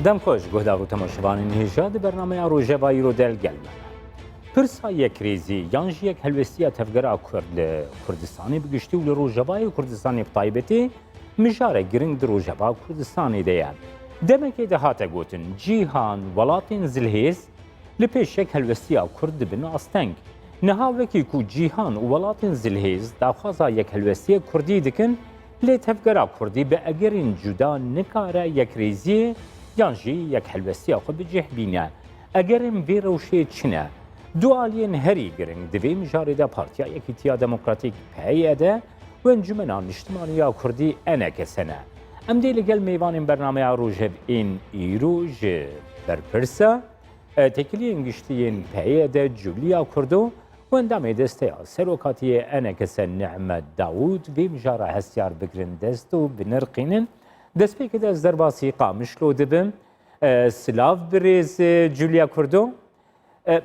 دم خوش گهدار و تماشاوان نهیجاد برنامه روژاوایی رو دلگلمه. پرسا یک ریزی یانجی یک هلوستی تفگرا کردستانی بگشتی و روژاوای کردستانی بطایبتی مجاره گرنگ در روژاوا کردستانی دیان. دمکی ده هاته گوتن جیهان ولاتین زلهیز لپیش یک هلوستی کرد بن آستنگ. نهاوکی کو جیهان و ولاتین زلهیز داخوازا یک هلوستی کردی دکن لی تفگرا کردی به اگرین جدا نکاره یک ریزی یانجی یک هلوستی خود بجه بینه اگرم وی روشه چنه دوالین هری گرنگ دوی مجاری دا پارتیا یکیتیا دموکراتیک پیاده و انجمنان اجتماعی کردی انک سنه ام دی لگل میوان برنامه روژب این ایروژ برپرسه تکلی انگشتین پیاده جولیا کردو و اندام دسته سروکاتی انک سن نعمت داود وی مجاره هستیار بگرن دستو بنرقینن دست پی که دست در باسی قامش لو دبم سلاف بریز جولیا کردو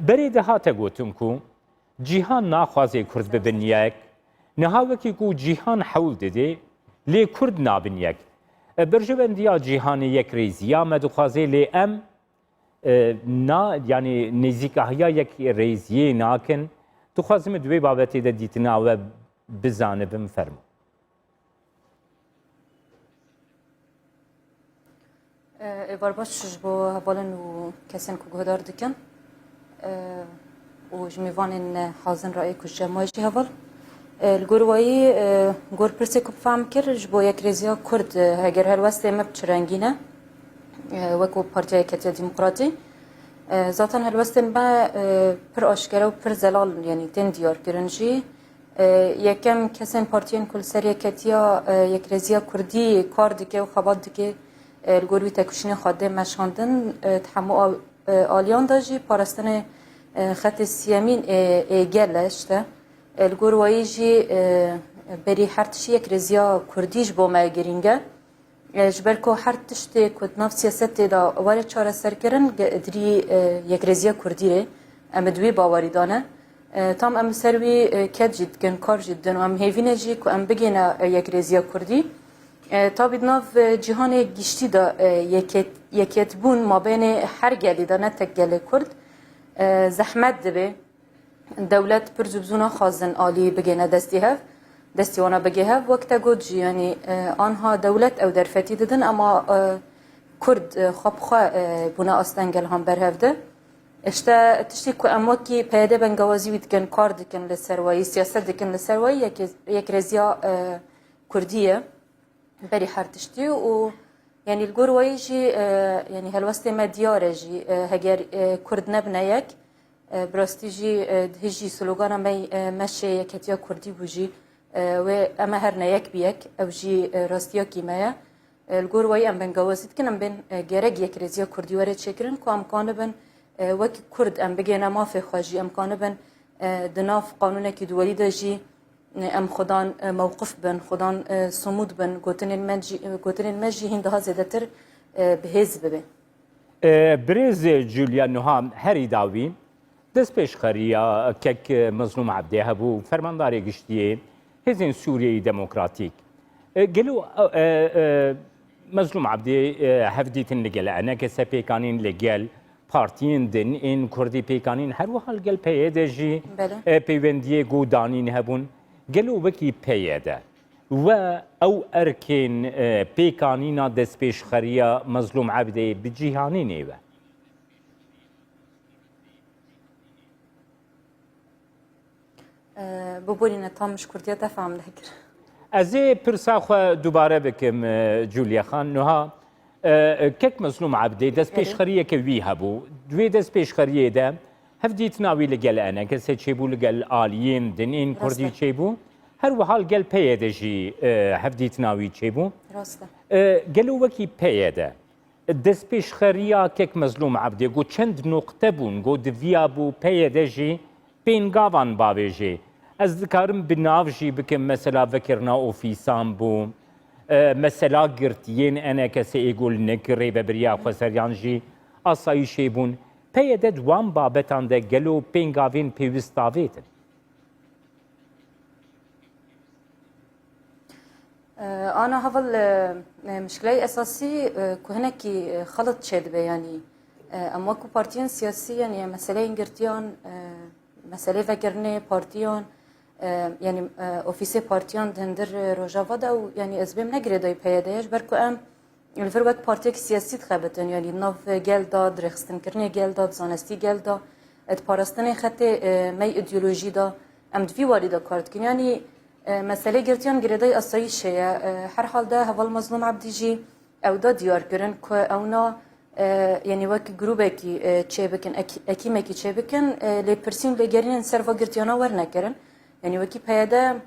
بری ده هاته گوتم کو جیهان ناخوازی کرد ببین یک نهاوکی کو جیهان حول دده لی کرد نابن یک برجوان دیا جیهان یک ریزی آمد و خوازی لی ام نا یعنی نزیکه ها یک ریزی ناکن تو خوازیم دوی بابتی ده دیتنا و بزانه بم فرمو ایوار باش با هبالن و کسین که گهدار دکن و جمیوان حاضن رای کش جمعیشی هبال الگروایی گور پرسی که فهم کرد جبو یک ریزیا کرد هگر هر وست ما بچرنگینه وکو پارتیای کتیا دموکراتی ذاتن هر وست ما پر آشکره و پر زلال یعنی تن دیار کرنجی یکم کسین پارتیان کل سری کتیا یک ریزیا کردی کار دکه و خبات دکه الگوروی تکوشین خاده مشاندن تحمو آلیان داجی پارستن خط سیامین گلشته الگوروی جی بری هر تشی یک رزیا کردیش با ما گرینگه جبر کو هر تشتی کد ناف سیاست دا وارد چاره سر کرن دری یک رزیا کردی ره ام دوی باوری دانه تام ام سروی کد جد کن کار جدن و ام هیوینه جی کو ام بگینا یک رزیا کردی تا بدناف جهان گشتی دا یکیت بون ما بین هر گلی دا نتک گلی کرد زحمت دبه دولت پر زبزونا خازن آلی بگینه دستی وانا بگیه وقتا گود جی یعنی آنها دولت او درفتی دادن اما کرد خواه بونا آستنگل هم برهفده اشتا تشتی که اموکی پیده بنگوازی وید کن کار دکن لسروایی سیاست دکن لسروایی یک رزیا کردیه بری هرتشتی و یعنی الگوروی جی یعنی هلوست ما دیاره جی هگر کرد نبنه یک براستی جی هجی سلوگانا می مشه یکتیا کردی بوجی و اما هر نیک بیک او جی راستیا کیمایا الگوروی ام بنگوازید کنم بین گرگ یک رزیا کردی وارد شکرن که امکانه بن وکی کرد ام بگه نماف خواجی امکانه بن دناف قانونه که دولی داجی ام خدان موقف بن خدان صمود بن گوتن المجی هندها زیادتر بهز ببین برز جولیا نوها هری داوی دست پیش خریا کک مظلوم عبده هبو فرمانداری گشتیه هزین سوریه دموکراتیک گلو مظلوم عبده هفدیتن لگل انا کسا پیکانین لگل پارتین دن این کردی پیکانین هر وحال گل پیده جی پیوندیه گودانین هبون گلو وکی پیاده و او ارکین پیکانینا دست پیش خریا مظلوم عبده بجیهانی نیوه ببورین تامش کردیا دفعم لکر از پرسا خو دوباره بکم جولیا خان نوها کک مظلوم عبده دست پیش خریا که وی هبو دوی دست پیش خریه ده هفدیت ناوی لگل انا کسی چی بو لگل آلیین دن این کردی چی بو هر وحال گل پیاده جی هفدیت ناوی چی بو گلو وکی پیاده دست پیش خریا کک مظلوم عبده گو چند نقطه بون گو دویا بو پیاده جی پینگاوان باوی جی از ذکرم بناو جی بکم مثلا وکرنا اوفیسان بو مثلا گرتین انا کسی ایگول نکری ببریا خسریان جی آسایشی بون پیاده دوام بابتان ده گلو پینگاوین پیوستاویتن أنا هذا مشكلة أساسي كهناكي خلط شد يعني أما كو بارتيان سياسيا يعني مسألة إنجرتيان مسألة فكرني بارتيان يعني أوفيسي بارتيان دهندر روجافا دا يعني أزبم نقري داي بيادايش بركو أم الفر وقت بارتيك سياسي تخبتن يعني ناف جال دا درخستن كرني جال دا زانستي جال دا اتبارستني خطي مي إيديولوجي دا أم دفي واردة كارت يعني مسألة جرتيان جريداي أصلي شيء هر حال ده هوا المظلوم عبديجي أو ده ديار كرن كأونا يعني وك جروبكي تشابكن أكيد ماكي تشابكن لبرسين لجرين سرفا جرتيانا ورنا كرن يعني وكي بهذا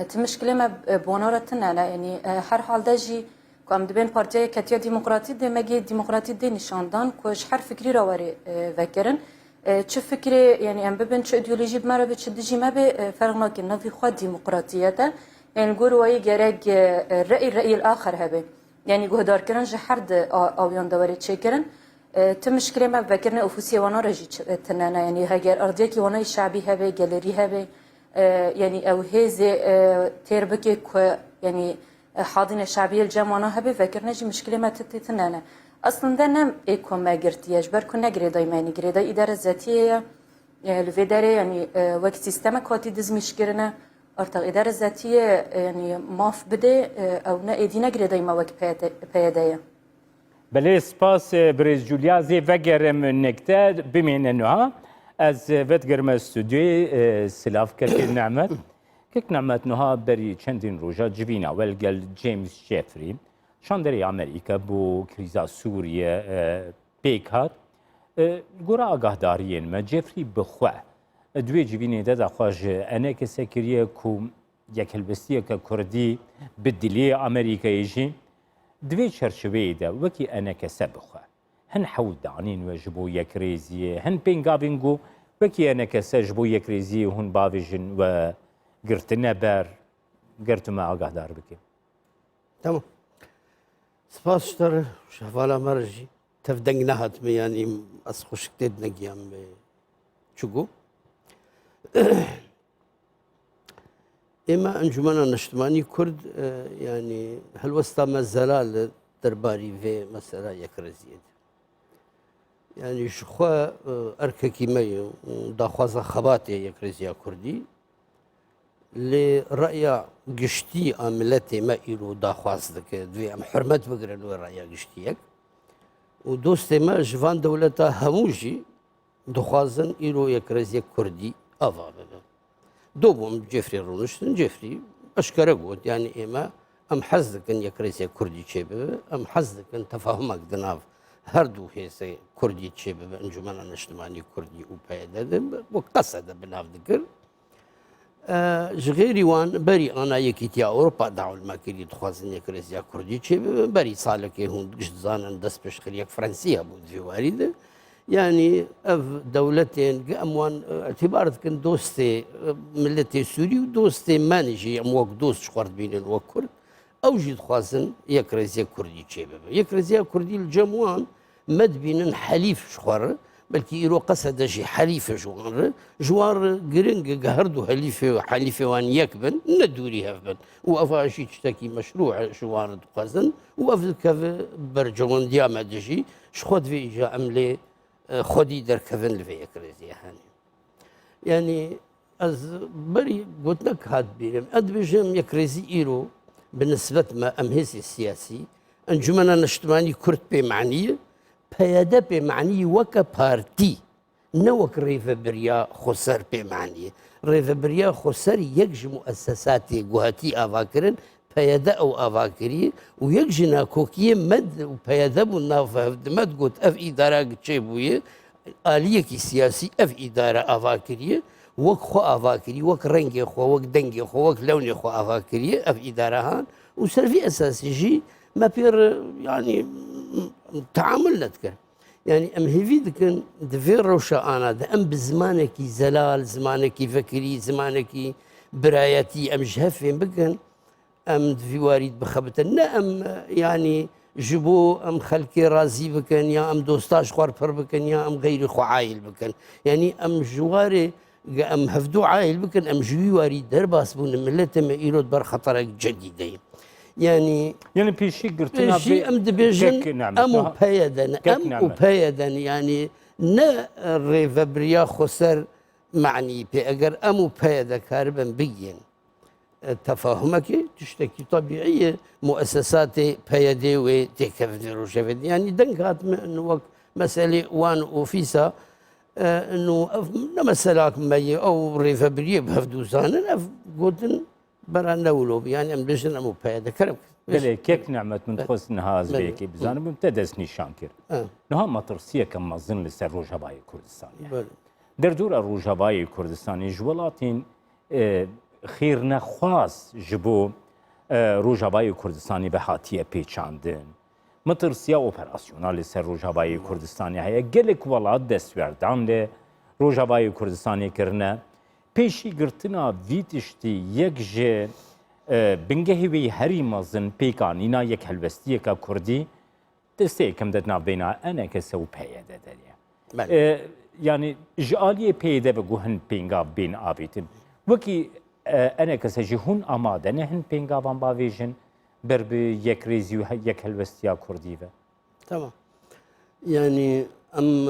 تمشكلة ما بونارتنا لا يعني هر حال ده جي كم دبين بارتي كتيا ديمقراطي ده ماجي ديمقراطي ده نشاندان كوش حر فكري راوري فكرن چه فکری یعنی ام ببین چه ایدئولوژی بمره به چه دیجی ما به فرق نکنه في خود ديمقراطيته يعني جوروي جرج الرأي الآخر هبه يعني جهدار كرن جحرد أو يندوري تشكرن تمشكلة ما بفكرنا أفوسية وانا رجيت تنانا يعني هاجر أرضيكي وانا الشعبي هبه جاليري هبه يعني أو هذا تربكي يعني حاضن الشعبية الجامعة هبه فكرنا جي مشكلة ما تتنانا اصلا ده نم ايكو ما قرتياش بركو نقري دايما يعني قري دا اداره ذاتيه الفيداري يعني وقت سيستم كوتي دزمش كرنا ارتق اداره ذاتيه يعني ماف بده او نا ايدي نقري دايما وقت بيدايا بله سپاس برز جولیا زی وگرم نکته بمین انها از وتگرم استودیو سلاف کرد نعمت که نعمت نها بری چندین روزا جوینا ولگل جیمز جفری شاندری امریکا بو کریزا سوریه پیکات گورا آگاهداریین ما جفری بخوا دوی جوینه ده خواج انا که سکریه کو یک هلبستیه که کردی بدلی امریکایی جی دوی چرچوه ده وکی انا که سبخوا هن حول دعنین و جبو یک ریزیه هن پینگابینگو وکی انا که سجبو یک ریزیه هن باویجن و گرتنه بر گرتما آگاهدار بکن تمام سپاس شتر شفالا مرجي تفدنگ نهات يعني از خوشكتد نگيام چوگو اما انجمنا نشتماني كرد يعني هلوستا مزلال درباري في مسألة يكرزيد يعني شخوا ارككي مي داخوازا خباتي يكرزيا كردي لرأي قشتي عملتي ما إيرو داخواز دك دوي ام حرمت بقرن ورأي قشتيك ودوستي ما جوان دولتا هموجي دخوازن إيرو يكرزيك كردي أفا ببا دوبهم جيفري رونشتن جيفري أشكرا قوت يعني إما ام حزدكن يكرزيك كردي چه ببا ام حزدكن تفاهمك دناف هردو هيسي كردي چه ببا انجمنا نشتماني كردي وبايدا وقصد بناف دكر جغيري وان بري انا يكيتيا اوروبا دعو الماكري دخوازن يكرزيا كردي چه بري سالك هون قشت زانن دست بشخريك فرنسية بود في وارد يعني اف دولتين اموان اعتبارت كن دوستي ملتي سوري ودوستي مانجي اموك دوست شخورد بين الوكر او جي دخوازن يكرزيا كردي چه يكرزيا كردي الجموان مد بين حليف شخور بلكي إيرو قصد شي حليفة جوار قرنق هردو حليفة وان يكبن ندوري هفبن وأفا شي تشتكي مشروع شوار قصدن وأفل كف برجوان دياما دجي شخود في إجا أملي خودي در كفن لفي يكرزي يعني از بري قلت لك هاد بيرم أدبجم يكرزي إيرو بالنسبة ما أمهزي السياسي أنجمنا نشتماني كرت بمعنية پیاده به معنی وک پارتی نه وک ریفبریا خسر به معنی ریفبریا خسر یک مؤسسات جهتی آواکرن پیاده او آواکری و یک جنا کوکی مد و پیاده بناف مد گوت اف اداره چه بویه آلیه کی سیاسی اف اداره آواکری وک خو آواکری وک رنگ خو وک دنگ خو وک لون خو آواکری اف اداره هان و سرفي اساسي جي ما بير يعني تعامل نتكر يعني ام هيفيد كان دفير روشا انا ده ام بزمانك زلال زمانك فكري زمانك برايتي ام جهفين بكن ام دفي وارد بخبتنا ام يعني جبو ام خلكي رازي بكن يا ام دوستاش خوار بر بكن يا ام غير خو عايل بكن يعني ام جواري ام هفدو عايل بكن ام جوي وارد درباس بون ملت ما ايرود بر خطر جديده يعني پیشی گرتنا جي ام دبيجن امو بايدن يعني نا ريفابريا خسر معني بأجر امو بايدا كاربن بيين تفاهمك تشتكي طبيعية مؤسسات بايدي وتكفي روشفت يعني دنكات من وقت مسألة وان اوفيسا انه مسألة مي او ريفابريا بهفدو زانن قلتن برا نولو يعني ام بيجن امو بايدا كارب بله کێک نعمت من خۆست نەهاز بەیەکی بزانم بم تە دەست نیشان کرد نها مەترسیەکە مەزن لەسەر ڕۆژهەبای کوردستانی دەردوورە ڕۆژهەبای کوردستانی ji welatên xêrnexwaz ji bo ڕۆژهەبای کوردستانی بە هاتیە pêçandin مەترسیya operasyona li ser ڕۆژهەبای کوردستانی heye gelek welat destwerdan lê ڕۆژهەبای کوردستانی kirine pêşî girtina vî tiştî yek ji بنگهی وی هری مزن پیکانینا یک هلوستیه که کردی دسته کم داد نبینا آنها که سو پیاده داریم. یعنی جالیه پیاده بگوهن پینگا بین آبیتن. وکی آنها که سجهون آماده نهن پینگا وان باویجن بر به یک ریزی و یک هلوستیا کردی و. تمام. يعني ام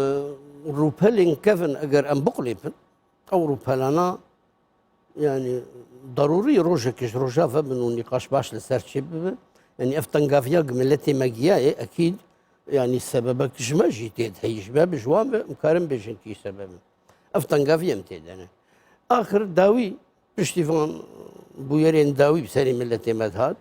روبلين كيفن اجر ام بقلبن او روبلانا يعني ضروري روجك روجا فمن نقاش باش لسرتشي يعني افتنقافيا قملتي ماجياي اكيد يعني سببك جما جيتيد هي شباب جوام مكارم بجنكي سبب افتنقافيا متيد انا اخر داوي بشتيفان بويرين داوي بسري ملتي مدهات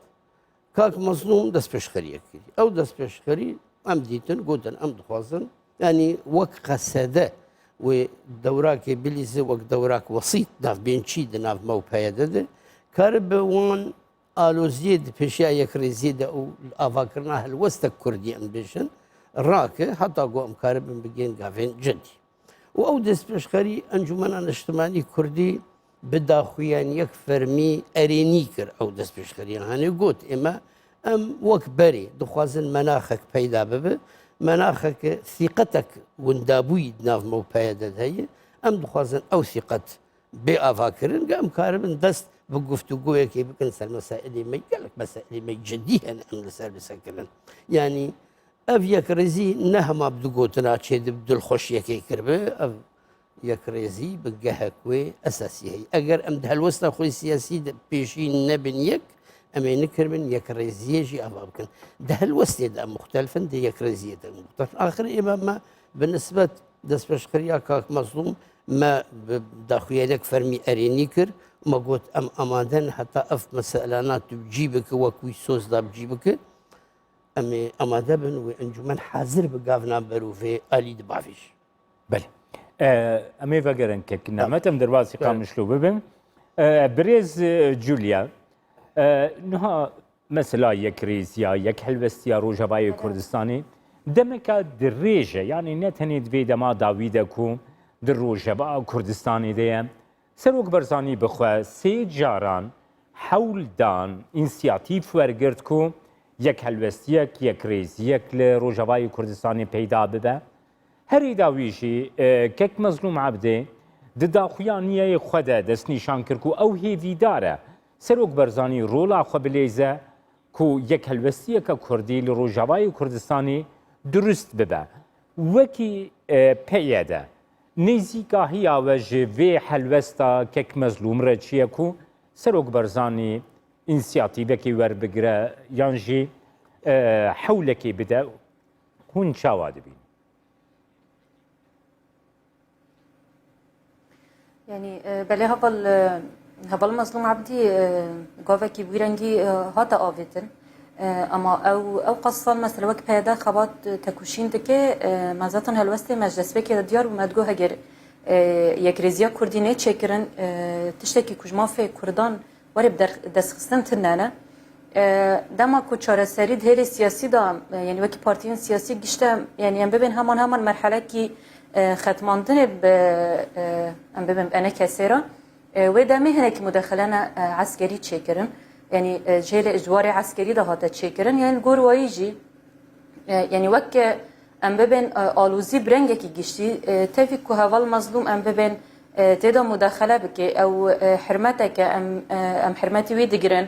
كاك مظلوم دس بشخري او دس بشخري ام ديتن قوتن ام دخوازن يعني وك قسده ودوراك بليزه وك دوراك وسيط ناف بينشيد ناف مو بايدده كارب وان الوزيد بشيا يكريزيد او افاكرنا الوسط الكردي ام بيشن راك حتى قوم كارب بجين قافين جدي او دس بشخري انجمن الاجتماعي كردي بدا خويان يك فرمي ارينيكر او دس بشخري هاني قلت اما ام وك بري دخوازن مناخك بيدا ببه مناخك ثقتك وندابوي ناف مو بايدة هي ام دخوازن او ثقة بافاكرن قام كاربن دست بقفتو قوية كي بكنسر مسائلي مي قالك مسائلي مي جديها ام لسر بسكرن يعني اف يكرزي نهما بدو قوتنا تشيد بدو الخوش يكي كربه اف يكرزي بقهكوي اساسي هي اگر ام ده الوسط خوي سياسي بيشين نبن يك أما نكر من يكرزية جي أبابكن ده الوسط ده مختلفا ده يكرزية ده مختلف آخر إمام ما بالنسبة دس بشخريا كاك مظلوم ما داخويا لك فرمي أرينيكر ما قلت أم أمادن حتى أف مسألانات بجيبك وكوي سوز دا بجيبك أما أمادن وأنجمن حاضر بقافنا بروفي آلي دبافيش بله أمي فقرن كك نعمتم دروازي قام مشلو ببن بريز جوليا نها مثلا یک ریزیا یک هلوستیا روجبای کردستانی دمکا دریجه یعنی نتنی دوی دما داویده کو در روجبا کردستانی ده سروک برزانی بخواه سی جاران حول دان انسیاتیف ورگرد کو یک هلوستیک یک ریزیک لروجبای کردستانی پیدا بده هری داویجی کک مظلوم عبده ددا خویانیه خوده دست نشان کرد کو او هیوی داره سروک برزانی رولا خو بلیزه کو یک هلوستیه که کردی لروجاوای کردستانی درست ببه وکی پیاده نزیکاهی آوجه وی هلوستا کک مظلوم را چیه کو سروک برزانی انسیاتیبه که ور بگره یانجی حولکی بده هون چاواده بین يعني بلي هبل مظلوم عبدي قافكي بيرنجي هذا آفيتن اما او قصه مثلا وك پیدا خبات تکوشین دکه مزاتن هلوسته مجلس بکی دیار ومدگو هگر یک رزیا کردینه چکرن تشتکی کجما فی کردان ورب در دستخستن تنانه دما کو چاره سری دهر سیاسی دا یعنی وکی پارتیون سیاسی گشته یعنی ام ببین همان مرحله کی ختماندن ام ببین انا کسیرا و دمی هناك مداخلنا عسكري تشيكرن يعني جيل اجواري عسكري ده هذا تشيكرن يعني الجور ويجي يعني وك ام ببن الوزي برنجك جشتي تفك هوال مظلوم ام ببن تدا مداخله بك او حرمتك ام حرمتي ويدجرن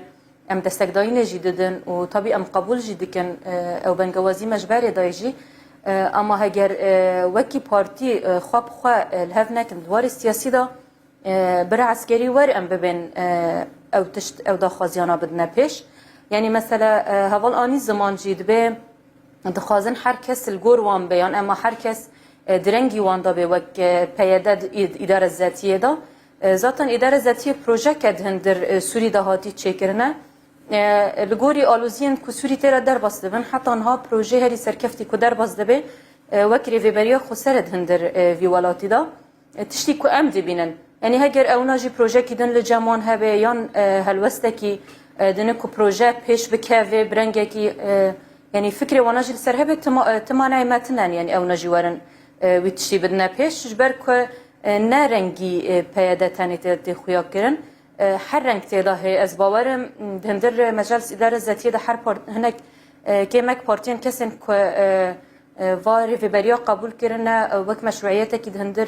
ام دستگداین جی ددن و طبی ام قبول جی دکن او بنگوازی مجبر دایجی اما هگر وکی پارتی خواب خواه الهف نکن دوار سیاسی دا بر عسکری ور ام ببین او تشت او دا خوازیانا بدنه پیش یعنی مثلا هوال آنی زمان جید به دخوازن هر کس الگور وان بیان اما هر کس درنگی وان دا به وک پیاده اداره ذاتیه دا ذاتاً اداره ذاتی پروژه کد هندر سوری دا هاتی چکرنه لگوری آلوزین که سوری تیرا در بسته بن حتی آنها پروژه هری سرکفتی که در بسته به وکری ویبریا خسرد هندر ویوالاتی دا تشتی که ام دی بینن یعنی هگر اونا جی پروژه کی دن لجمان هبه یان هلوسته کی دنه که پروژه پیش بکوه برنگه کی یعنی فکر وانا جی سر هبه تمانع متنن یعنی اونا جی ورن وی تشتی بدنه پیش جبر که نه رنگی پیاده تنیت خویا کرن هر رنگ تیدا هی از باورم هندر مجلس اداره ذاتیه ده هر هنک کمک پارتین کسن که واری ویبریا قبول کرن وک مشروعیت کی هندر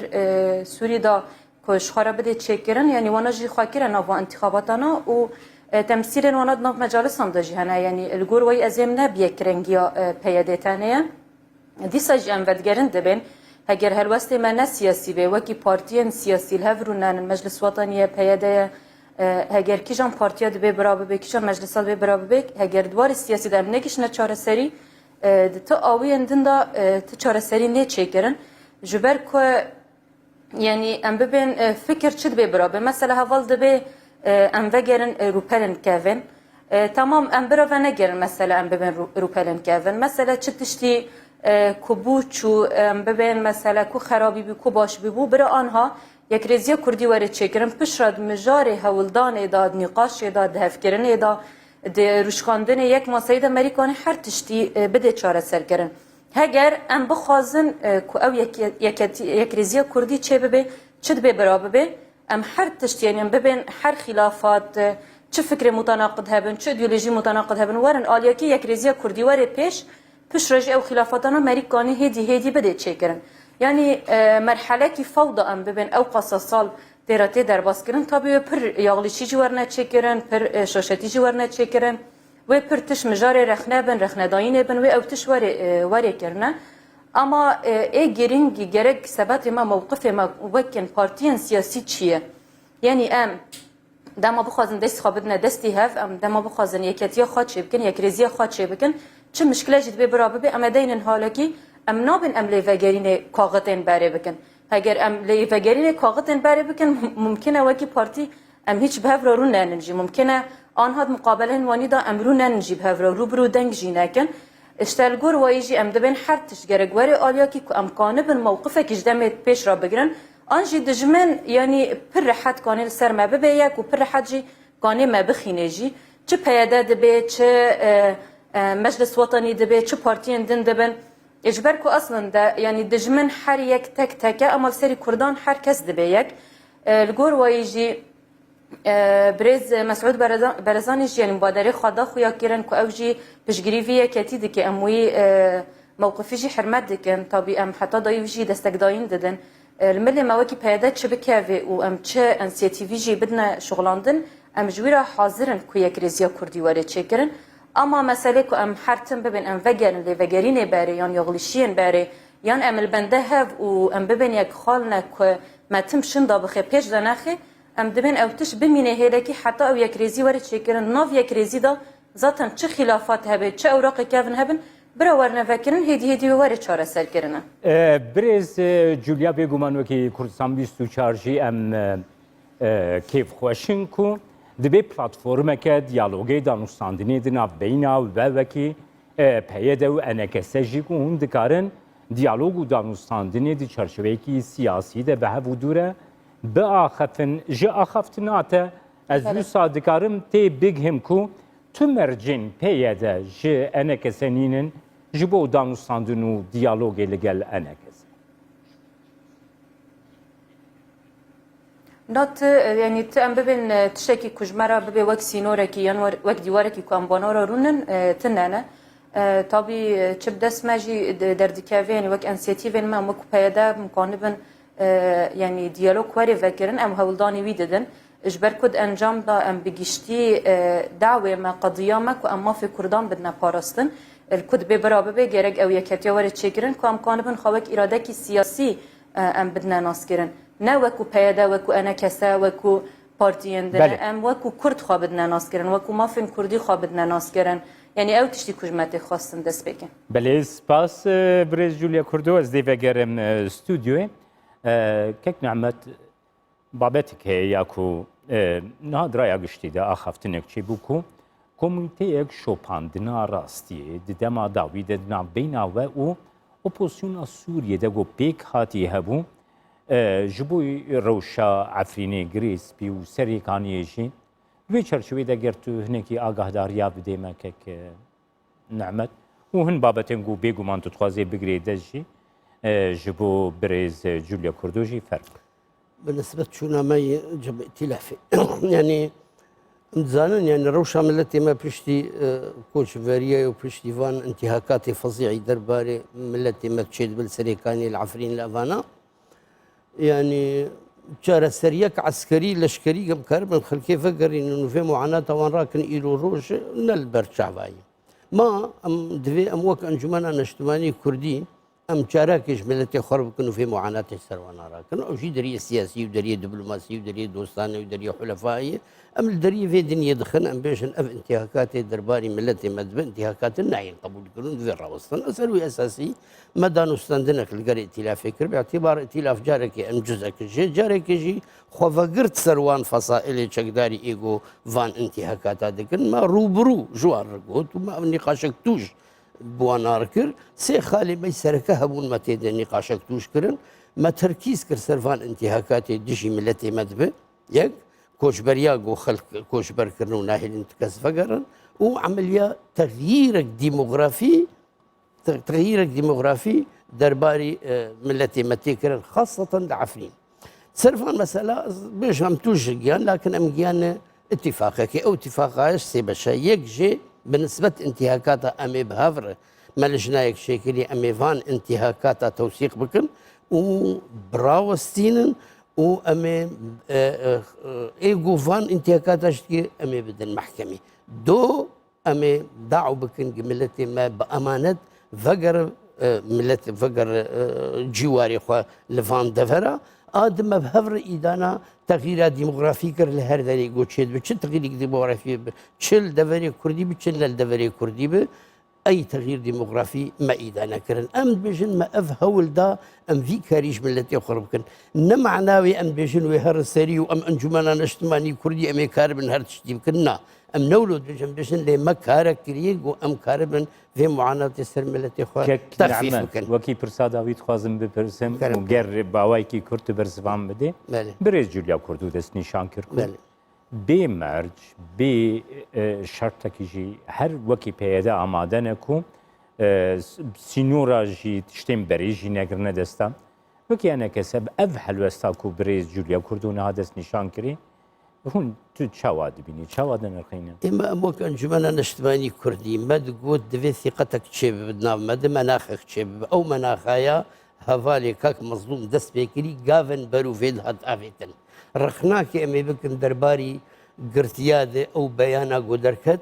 سوری دا که شخاره بده چک کرن یعنی وانا جی خواه کرن و انتخاباتانا و تمثیل وانا ناف مجالس هم دا جهنه یعنی الگور وی ازیم نبیه کرنگیا پیاده تنیه دیسا جی امودگرن دبین اگر هلوسته من سیاسی به وکی پارتیان سیاسی الهورونن مجلس وطنی پیاده اگر کیجان پارتیا دبی برابر به کیجان مجلسات به برابر به اگر دوار سیاسی دم نکیش نه چاره سری تو آوی اندن دا تو چاره سری نه چیکرن جبر که یعنی ام ببین فکر چه دبی برابر مثلا حوال دبی ام وگرن روپلن کوین تمام ام برابر نگرن مثلا ام ببین روپلن کوین مثلا چه تشتی کوبو چو ببین مثلا کو خرابی بی کو باش بی بو برای آنها یک ریزی کردی وارد چکرن پشراد مجاری هولدان داد نقاش داد هفکرن داد روشخاندن یک مساعد امریکانی هر تشتی بده چاره سر کردن هگر ام بخوازن کو او یک ریزی کردی چه ببه چه به برابر به ام هر تشتی یعنی ببین هر خلافات چه فکر متناقض هبن چه ایدئولوژی متناقض هبن ورن آلیا کی یک ریزی کردی وارد پیش پشرج او خلافاتنا امریکانی هدی بده چکرن یعنی مرحله کی فوضى ام ببین او قصاصال دیراتی در باز کردن طبیعی پر یاغلیشی جوارنه چکرن پر شاشتی جوارنه چکرن و پر تش مجاری رخنه بن رخنه داینه بن و او تش وری کرنه اما ای گرینگی گرگ ثبات ما موقف ما وکن پارتیان سیاسی چیه یعنی ام دما بخوازن دست خوابدن دستی هف ام دما بخوازن یکیتی خاط چه بکن یک ریزی خاط چه بکن چه مشکلی جدی برابر به امدین حالا کی ام نابن ام لیفگرین کاغذن بره بکن اگر ام لیفگرین کاغذن بره بکن ممکنه وکی پارتی ام هیچ بهور رو ننجی ممکنه آنها مقابله وانی دا امرو ننجی بهور رو برو دنگ جینکن اشتالگور وایجی ام دبن هر تشگرگواری آلیا کی امکانه بن موقفه کی جدمت پیش را بگیرن آنجی دجمن یعنی پر راحت کانل سر ما به یک و پر راحت جی کانه ما بخینجی چه پیاده دبه چه مجلس وطنی دبه چه پارتیان دن دبن اجبر کو اصلا ده یعنی دجمن هر یک تک تک اما سری کردان هر کس دبه یک الگور وایجی برز مسعود برزانی یعنی مبادره خدا خویا کردن که اوجی پشگیری وی کتی دکه اموی موقفی جی حرمت دکن طبی ام حتی دایوجی دستگداین دادن الملي ما وكي بيادات شبكة وام تشا انسياتيفي جي بدنا شغلاندن ام جويرا حاضرن كو يكريزيا كردي وارد شكرن اما مسألة كو ام حرتن ببن ام وگرن لي وگرين باري يان يغلشين باري يان ام البنده هف و ام ببن يك خالنا كو ما تمشن دا بخي بيش دناخي ام دبن او تش بمينه هيلكي حتى او يكريزي وارد شكرن ناف يكريزي دا ذاتن چه خلافات هبه چه اوراق كافن هبن برا ورنه فکرن هدیه واره چاره سر کردن. برز جولیا بگومان وکی کردستان 24 جی ام کیف خوشن کو دبی پلتفرم که دیالوگی دانستاندنی دنا بینا و وکی پیاده و انکسه جی کو هم دکارن دیالوگ و دانستاندنی دی چرچوبه کی سیاسی ده به ودوره به آخفتن جی آخفتناته از دو صادقارم تی بگهم کو تو مرجین پیاده جی انکسنینن جبو دانستاندن و دیالوگ لگل انکس. نات یعنی ام ببین تشکی کجمرا ببی وقت سینوره کی یان وقت دیواره کی کامبانورا رونن تنانه طبی چه دست ماجی دردکاوی یعنی وقت انسیتیون ما مکو پیاده مکانبن یعنی دیالوگ وری فکرن ام هولدانی ویددن اجبر کد انجام دا ام بگیشتی دعوه ما قضیه ما که اما فی کردان بدنا پاراستن الکد به برابر به گرگ او یکتی وارد چگرن که امکان بن خوک اراده کی سیاسی ام بدنا ناس گرن نه وکو پیاده وکو انا کسا وکو پارتیان دن ام وکو کرد خواه بدنا ناس گرن وکو مافین کردی خواه بدنا ناس گرن یعنی او تشتی کجمتی خواستن دست بکن بله سپاس برز جولیا کردو از دیو گرم استودیو کک نعمت بابتك هي ياكو نادرا ياغشتي دا اخفتنك چي بوكو كوميتيك شوباندنا راستي دما داوي دنا بينا و اوبوزيون سوريا دغو بيك هاتي هبو جبو روشا عفريني غريس بيو سريكانيشي في چرچوي دا گرتو هنكي آگاهداريا بديما كك نعمت وهن بابتن گو بيگو مان تتخوازي بگري دجي جبو برز جوليا كردوجي فرق بالنسبة شونا ما جب ائتلافي يعني متزانن يعني روشا ملتي ما بشتي كوش فاريا وبشتي فان انتهاكاتي فظيعي درباري ملتي ما تشيد بالسريكاني العفرين الافانا يعني شارع سريك عسكري لشكري قم كرب خلكي فكر انه في معاناة وان راكن ايلو روش نلبر شعباي ما ام دفي ام وك انجمان اجتماعي كردي ام شاركش ملتي خرب كانوا في معاناه السروانا راكن او شي دريه سياسيه ودريه دبلوماسيه ودريه دوستانه ودريه حلفائيه ام الدريه في دنيا دخن ام بيش اف انتهاكات درباري ملتي مدب انتهاكات النعين قبول كلون في الروستن اسلوي اساسي مدى نستندنك القري ائتلاف فكر باعتبار ائتلاف جارك ام جزءك جي جارك جي خوفقرت سروان فصائل شكداري ايجو فان انتهاكات دكن ما روبرو جوار رقوت وما نقاشك توش بوانار كر سي خالي ما يسركه هبون ما تيد نقاشك توش كرن ما تركيز كر سرفان انتهاكات دشي ملتي مدبه يك كوشبريا جو خلق كوشبر كرنو ناهل انتكاس فقرن وعمليا تغييرك ديموغرافي درباري ملتي متي كرن خاصة العفرين سرفان مسألة بيش هم توش جيان لكن ام جيان اتفاقك او اتفاقاش سي بشا يكجي بالنسبة انتهاكاتا امي بهافر مالجنايك شكلي امي فان انتهاكاتا توثيق بكن وبراوستينن وامي ايجو فان انتهاكاتا شتكي امي بدن محكمة دو امي دعو بكن ملتي ما بامانة فقر ملتي فقر جواري خوا لفان دفرا آدم بهفر إيدانا تغييرات ديموغرافية لهر ذلك يقول بتشل تغيير ديموغرافي بتشل دفري كردي بتشل الدفري كردي أي تغيير ديموغرافي ما إيدانا كرن أم بيجن ما أفهول دا أم في كاريش من التي أخرى بكن نمعناوي أم بيجن وهر السري وأم أنجمانا نجتماني كردي أم كار من هر تشتي بكنا أم نولد بيجن لما كارك كريق وأم كاربن في معاناة السرملة أخرى تخفيف بكن وكي برسا داويد خوازم بپرسم وگر باوای کی کرد برزبان بده برز جولیا کردو دست نشان کرد بی مرج بی شرطکی جی هر وکی پیدا آماده نکو سینورا جی تشتیم بری جی نگرنه دستم وکی انا کسب اف حلوستا کو برز جولیا کردو نه دست نشان کری هون تو چاواد بینی چاواد نرخینه اما اموك انجمانا نجتماني كردي ما تقول دفي ثقتك تشيب بدنا ما مناخك تشيب او مناخايا هفالي كاك مظلوم دست بيكري قافن برو فيد هاد افيتن رخناك امي بكن درباري قرتياد او بيانا قدركت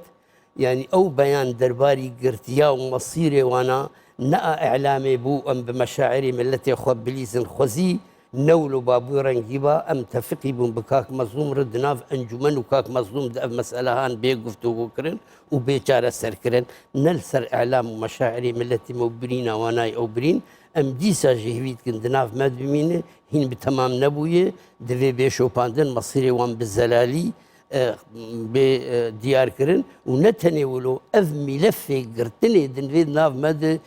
يعني او بيان درباري قرتيا ومصيري وانا نا اعلامي بو ام بمشاعري من التي خوب بليزن خوزي نولو بابو رنجيبا ام تفقي بون بكاك مظلوم ردناف انجمن وكاك مظلوم ده مسألة هان بيقفتو كرن وبيچارة سر كرن نلسر اعلام ومشاعري ملتي موبرين واناي اوبرين ام ديسا جهويت كن دناف ماد بمينه هين بتمام نبويه دفي بيشو باندن مصيري وان بالزلالي بديار كرن ونتناولو اف ملفي قرتني دنفي ناف ماد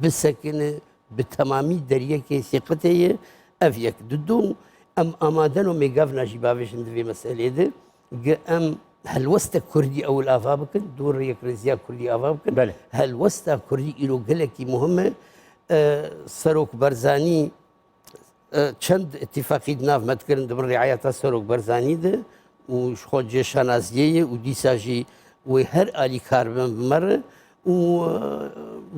بسكن بتمامي دريكي ثقتي افيك ددو ام امادنو ميغاف ناجي بافيش في مساله دي ام هل وسط كردي او الافابك دور ريك رزيا كردي افابك هل وسط كردي الو قلكي مهمه سروك برزاني چند اتفاقي ناف متكرن دبر رعايه سروك برزاني ده وشخو جيشان ازيه وديساجي وهر الي كاربن بمر و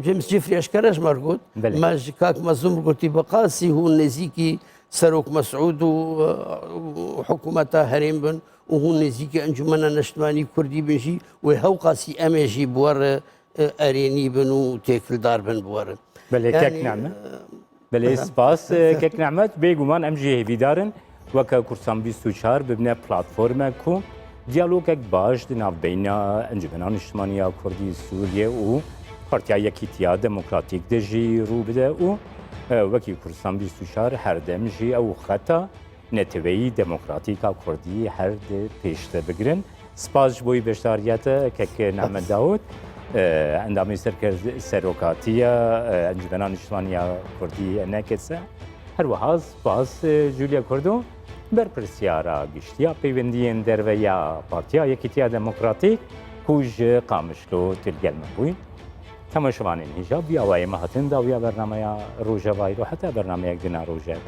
جيمس جيفري اشكرش مرقود ما كاك مظلوم قلتي بقاسي هو نزيكي سەرۆک مەسعود و حکوومەتە هەرێم بن و هون نزیکە ئەنجومەنە نەشتوانی کوردی بنژی و هەو قاسی ئەمێژی بوەڕە ئەرێنی بن و تێکلدار بن بوەرن بله کک نعمت بله سپاس کک نعمت بێگومان ئەم جێ هێویدارن وەکە کورسان 24 ببنە پلاتفۆرمێک و دیالۆگێک باش di navbeyna Encumena Niştimaniya Kurdî Sûriye û Partiya Yekîtiya Demokratîk de jî rû bide û wekî Kurdistan 24 herdem jî ew xeta neteweyî demokratîka Kurdî her de pêş de bigirin. Spas ji bo wî beşdariyê te kek Nehmed Daud endamê serokatiya Encumena Niştimaniya Kurdî neketse her wiha spas Julia Kurdo berpirsyara giştiya peywendiyên derveya Partiya Yekîtiya Demokratîk ku ji Qamişlo tilgelme bûyîn. Temaşevanên hîja bî awayê me hatin dawiya bernameya Rojavayî ro heta bernameyek dîna Rojavayî.